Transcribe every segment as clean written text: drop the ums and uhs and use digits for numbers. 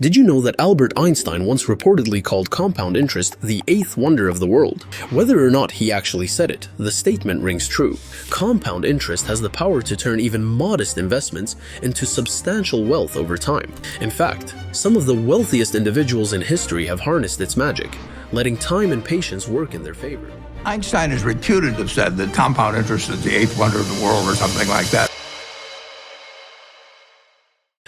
Did you know that Albert Einstein once reportedly called compound interest the eighth wonder of the world? Whether or not he actually said it, the statement rings true. Compound interest has the power to turn even modest investments into substantial wealth over time. In fact, some of the wealthiest individuals in history have harnessed its magic, letting time and patience work in their favor. Einstein is reputed to have said that compound interest is the eighth wonder of the world or something like that.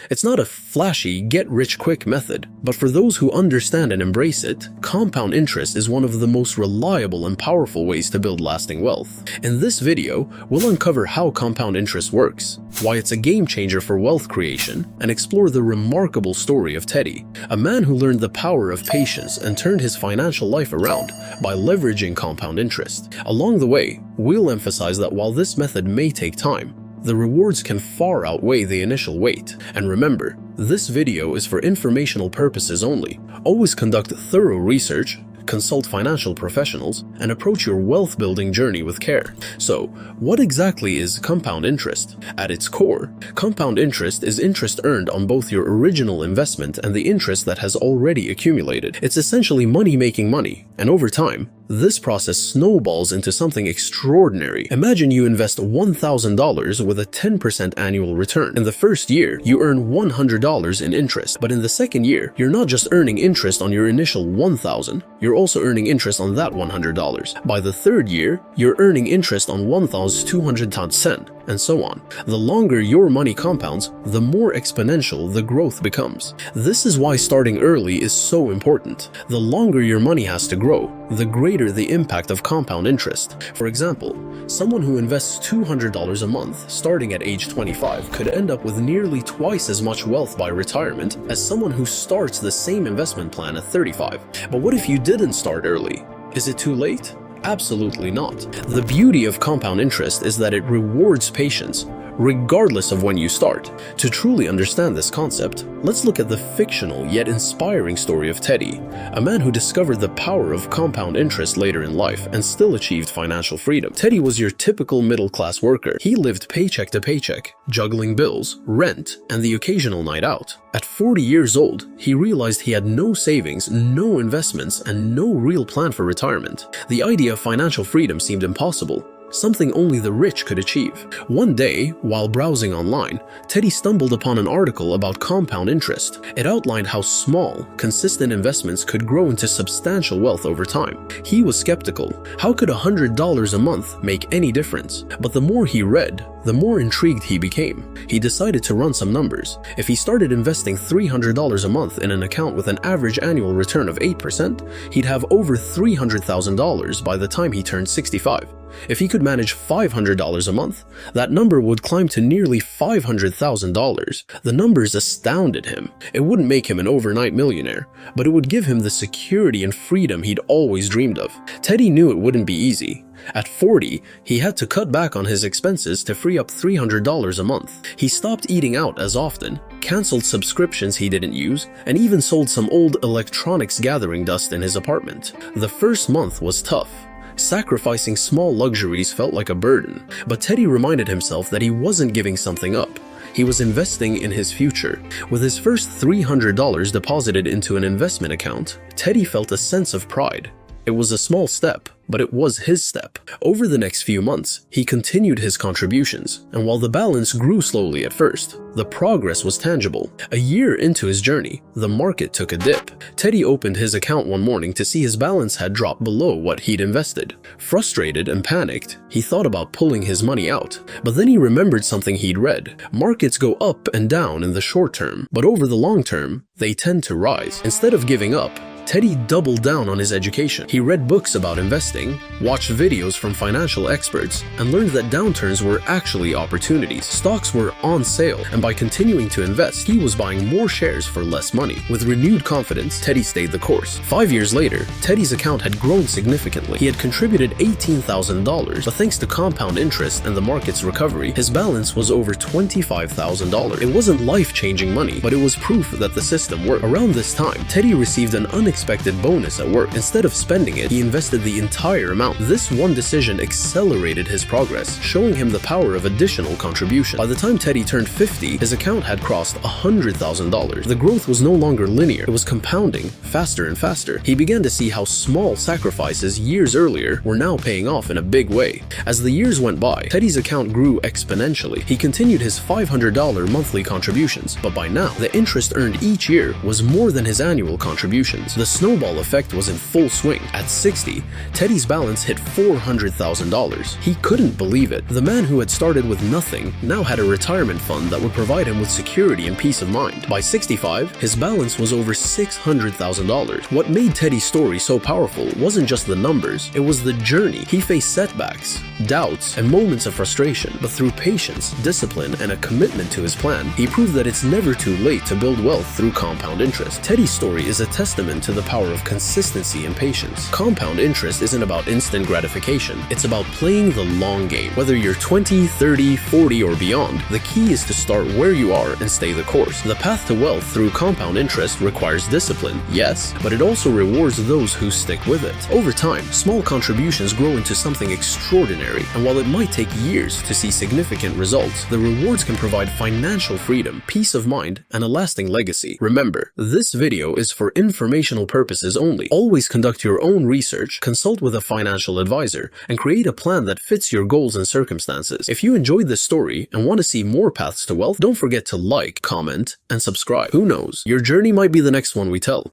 It's not a flashy, get-rich-quick method, but for those who understand and embrace it, compound interest is one of the most reliable and powerful ways to build lasting wealth. In this video, we'll uncover how compound interest works, why it's a game-changer for wealth creation, and explore the remarkable story of Teddy, a man who learned the power of patience and turned his financial life around by leveraging compound interest. Along the way, we'll emphasize that while this method may take time, the rewards can far outweigh the initial wait. And remember, this video is for informational purposes only. Always conduct thorough research, consult financial professionals, and approach your wealth-building journey with care. So, what exactly is compound interest? At its core, compound interest is interest earned on both your original investment and the interest that has already accumulated. It's essentially money making money, and over time, this process snowballs into something extraordinary. Imagine you invest $1,000 with a 10% annual return. In the first year, you earn $100 in interest, but in the second year, you're not just earning interest on your initial $1,000, you're also earning interest on that $100. By the third year, you're earning interest on 1,210, and so on. The longer your money compounds, the more exponential the growth becomes. This is why starting early is so important. The longer your money has to grow, the greater the impact of compound interest. For example, someone who invests $200 a month starting at age 25 could end up with nearly twice as much wealth by retirement as someone who starts the same investment plan at 35. But what if you didn't start early? Is it too late? Absolutely not. The beauty of compound interest is that it rewards patience, regardless of when you start. To truly understand this concept, let's look at the fictional yet inspiring story of Teddy, a man who discovered the power of compound interest later in life and still achieved financial freedom. Teddy was your typical middle-class worker. He lived paycheck to paycheck, juggling bills, rent, and the occasional night out. At 40 years old, he realized he had no savings, no investments, and no real plan for retirement. The idea of financial freedom seemed impossible, something only the rich could achieve. One day, while browsing online, Teddy stumbled upon an article about compound interest. It outlined how small, consistent investments could grow into substantial wealth over time. He was skeptical. How could $100 a month make any difference? But the more he read, the more intrigued he became. He decided to run some numbers. If he started investing $300 a month in an account with an average annual return of 8%, he'd have over $300,000 by the time he turned 65. If he could manage $500 a month, that number would climb to nearly $500,000. The numbers astounded him. It wouldn't make him an overnight millionaire, but it would give him the security and freedom he'd always dreamed of. Teddy knew it wouldn't be easy. At 40, he had to cut back on his expenses to free up $300 a month. He stopped eating out as often, canceled subscriptions he didn't use, and even sold some old electronics gathering dust in his apartment. The first month was tough. Sacrificing small luxuries felt like a burden, but Teddy reminded himself that he wasn't giving something up. He was investing in his future. With his first $300 deposited into an investment account, Teddy felt a sense of pride. It was a small step, but it was his step. Over the next few months, he continued his contributions, and while the balance grew slowly at first, the progress was tangible. A year into his journey, the market took a dip. Teddy opened his account one morning to see his balance had dropped below what he'd invested. Frustrated and panicked, he thought about pulling his money out, but then he remembered something he'd read. Markets go up and down in the short term, but over the long term, they tend to rise. Instead of giving up, Teddy doubled down on his education. He read books about investing, watched videos from financial experts, and learned that downturns were actually opportunities. Stocks were on sale, and by continuing to invest, he was buying more shares for less money. With renewed confidence, Teddy stayed the course. 5 years later, Teddy's account had grown significantly. He had contributed $18,000, but thanks to compound interest and the market's recovery, his balance was over $25,000. It wasn't life-changing money, but it was proof that the system worked. Around this time, Teddy received an unexpected unexpected bonus at work. Instead of spending it, he invested the entire amount. This one decision accelerated his progress, showing him the power of additional contribution. By the time Teddy turned 50, his account had crossed $100,000. The growth was no longer linear, it was compounding faster and faster. He began to see how small sacrifices years earlier were now paying off in a big way. As the years went by, Teddy's account grew exponentially. He continued his $500 monthly contributions, but by now, the interest earned each year was more than his annual contributions. The snowball effect was in full swing. At 60, Teddy's balance hit $400,000. He couldn't believe it. The man who had started with nothing now had a retirement fund that would provide him with security and peace of mind. By 65, his balance was over $600,000. What made Teddy's story so powerful wasn't just the numbers, it was the journey. He faced setbacks, doubts, and moments of frustration, but through patience, discipline, and a commitment to his plan, he proved that it's never too late to build wealth through compound interest. Teddy's story is a testament to the power of consistency and patience. Compound interest isn't about instant gratification, it's about playing the long game. Whether you're 20, 30, 40, or beyond, the key is to start where you are and stay the course. The path to wealth through compound interest requires discipline, yes, but it also rewards those who stick with it. Over time, small contributions grow into something extraordinary, and while it might take years to see significant results, the rewards can provide financial freedom, peace of mind, and a lasting legacy. Remember, this video is for informational purposes only. Always conduct your own research, consult with a financial advisor, and create a plan that fits your goals and circumstances. If you enjoyed this story and want to see more paths to wealth, don't forget to like, comment, and subscribe. Who knows, your journey might be the next one we tell.